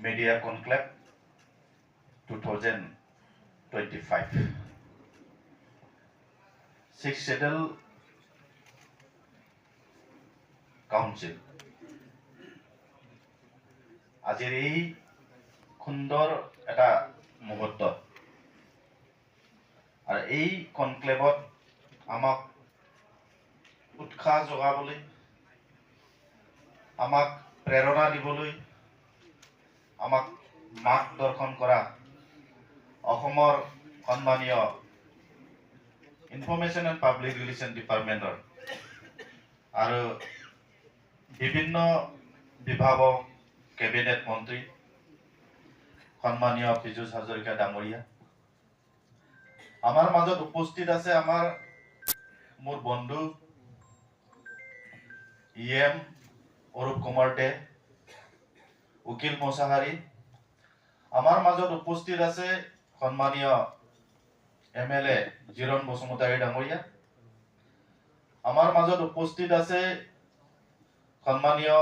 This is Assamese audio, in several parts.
Media Conclave 2025. Sixth Schedule Council. আজিৰ এই সুন্দৰ এটা মুহূৰ্ত আৰু এই কনক্লেভত আমাক উৎসাহ যোগাবলৈ আমাক প্ৰেৰণা দিবলৈ আমাক মাৰ্গদৰ্শন কৰা অসমৰ সন্মানীয় ইনফৰমেশ্যন এণ্ড পাব্লিক ৰিলেশ্যন ডিপাৰ্টমেণ্টৰ আৰু বিভিন্ন বিভাগৰ কেবিনেট মন্ত্ৰী সন্মানীয় পীযুষ হাজৰিকা ডাঙৰীয়া, আমাৰ মাজত উপস্থিত আছে আমাৰ মোৰ বন্ধু EM অৰূপ কুমাৰ দে, উকিল মোছাহাৰী, আমাৰ মাজত উপস্থিত আছে সন্মানীয় MLA জিৰণ বসুমতাৰী ডাঙৰীয়া, আমাৰ মাজত উপস্থিত আছে সন্মানীয়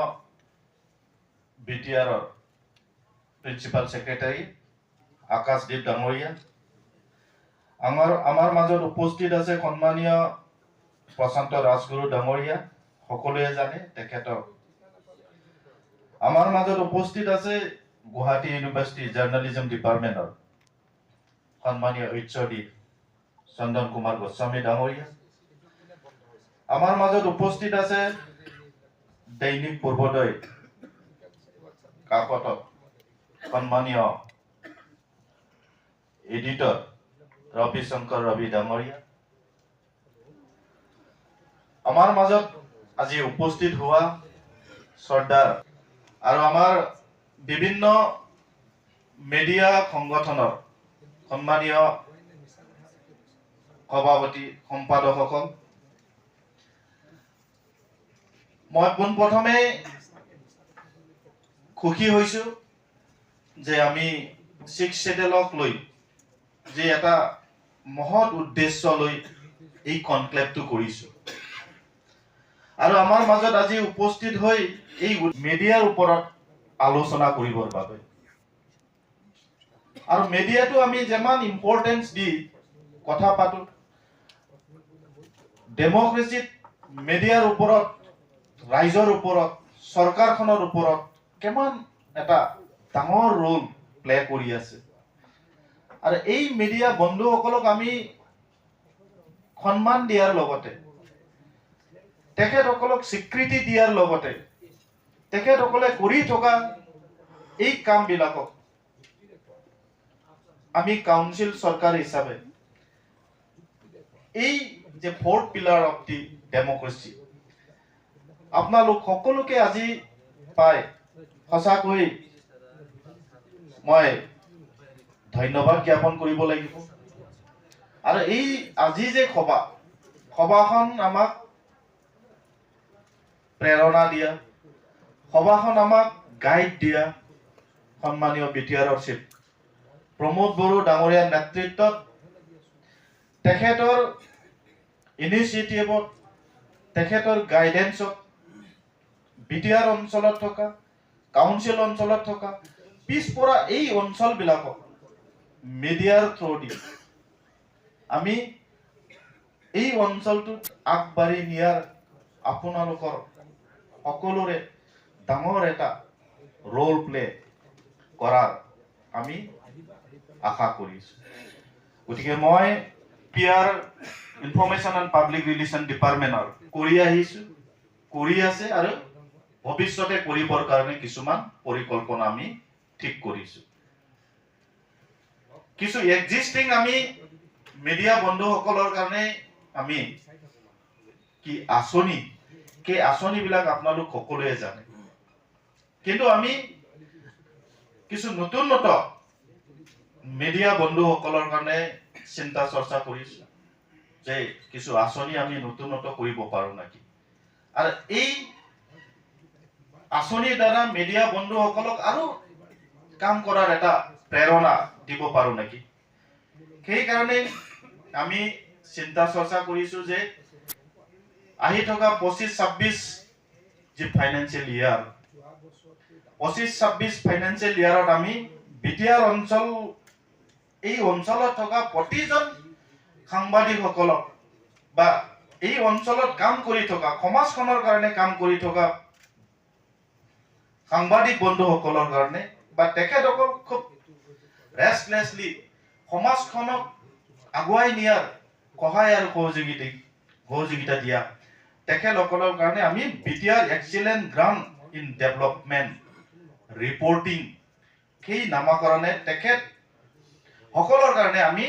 BTR প্ৰিন্সিপাল সেক্ৰেটাৰী আকাশদীপ ডাঙৰীয়া, আমাৰ মাজত উপস্থিত আছে সন্মানীয় প্ৰশান্ত ৰাজগুৰু ডাঙৰীয়া, সকলোৱে জানে তেখেতক। আমাৰ মাজত উপস্থিত আছে গুৱাহাটী ইউনিভাৰ্চিটি জাৰ্ণালিজম ডিপাৰ্টমেণ্টৰ সন্মানীয় HOD চন্দন কুমাৰ গোস্বামী ডাঙৰীয়া, আমাৰ মাজত উপস্থিত আছে দৈনিক পূৰ্বোদয় কাকতত সন্মানীয় এডিটৰ ৰবি শংকৰ ৰবি ডাঙৰীয়া, আমাৰ মাজত আজি উপস্থিত হোৱা শ্ৰদ্ধাৰ আৰু আমাৰ বিভিন্ন মিডিয়া সংগঠনৰ সন্মানীয় সভাপতি সম্পাদকসকল, মই পোনপ্ৰথমে সুখী হৈছো যে আমি ছিক্স শ্বেডুলক লৈ যে এটা মহৎ উদ্দেশ্য লৈ এই কনক্লেভটো কৰিছো আৰু আমাৰ মাজত আজি উপস্থিত হৈ এই মিডিয়াৰ ওপৰত আলোচনা কৰিবৰ বাবে। আৰু মিডিয়াটো আমি যিমান ইম্পৰ্টেন্স দি কথা পাতো, ডেমক্ৰেচিত মিডিয়াৰ ওপৰত, ৰাইজৰ ওপৰত, চৰকাৰখনৰ ওপৰত কিমান এটা ডাঙৰ ৰোল প্লে কৰি আছে। আৰু এই মিডিয়া বন্ধুসকলক আমি সন্মান দিয়াৰ লগতে, তেখেতসকলক স্বীকৃতি দিয়াৰ লগতে, তেখেতসকলে কৰি থকা এই কামবিলাকক আমি কাউন্সিল চৰকাৰ হিচাপে এই যে fourth pillar of the democracy, আপোনালোক সকলোকে আজি পাই সঁচাকৈ মই ধন্যবাদ জ্ঞাপন কৰিব লাগিব। আৰু এই আজি যে সভাখন আমাক প্ৰেৰণা দিয়া, সভাখন আমাক গাইড দিয়া সন্মানীয় BTR চিফ প্ৰমোদ বড়ো ডাঙৰীয়াৰ নেতৃত্বত, তেখেতৰ ইনিচিয়েটিভত, তেখেতৰ গাইডেন্সত BTR অঞ্চলত থকা, কাউন্সিল অঞ্চলত থকা পিছপৰা এই অঞ্চলবিলাকক মিডিয়াৰ থ্ৰুদি আমি এই অঞ্চলটোত আগবাঢ়ি নিয়াৰ আপোনালোকৰ সকলোৰে ডাঙৰ এটা ৰোল প্লে কৰাৰ আমি আশা কৰিছো। গতিকে মই PR information and public relation ডিপাৰ্টমেণ্টৰ কৰি আহিছো, কৰি আছে আৰু ভৱিষ্যতে কৰিবৰ কাৰণে কিছুমান পৰিকল্পনা আমি ঠিক কৰিছো। কিছু এক্সিষ্টিং আমি মিডিয়া বন্ধুসকলৰ কাৰণে আমি কি আঁচনি, সেই আঁচনিবিলাক আপোনালোক সকলোৱে জানে, কিন্তু আমি কিছু নতুন মিডিয়া বন্ধুসকলৰ কাৰণে চিন্তা চৰ্চা কৰিছো যে কিছু আঁচনি আমি নতুন কৰিব পাৰো নেকি, আৰু এই আঁচনিৰ দ্বাৰা মিডিয়া বন্ধুসকলক আৰু কাম কৰাৰ এটা প্ৰেৰণা দিব পাৰো নেকি। সেইকাৰণে আমি চিন্তা চৰ্চা কৰিছো যে আহি থকা 25-26 যে ফাইনেন্সিয়েল ইয়াৰ 25-26 ফাইনেন্সিয়েল ইয়াৰত আমি বিটিআৰ অঞ্চল এই অঞ্চলত থকা প্ৰতিজন সাংবাদিকসকলক বা এই অঞ্চলত কাম কৰি থকা সমাজখনৰ কাৰণে কাম কৰি থকা সাংবাদিক বন্ধুসকলৰ কাৰণে বা তেখেতসকল খুব ৰেষ্টলেছলি সমাজখনক আগুৱাই নিয়াৰ সহায় আৰু সহযোগিতা দিয়া তেখেতসকলৰ কাৰণে আমি BTR excellent grant in development reporting সেই নামাকৰণে তেখেত সকলৰ কাৰণে আমি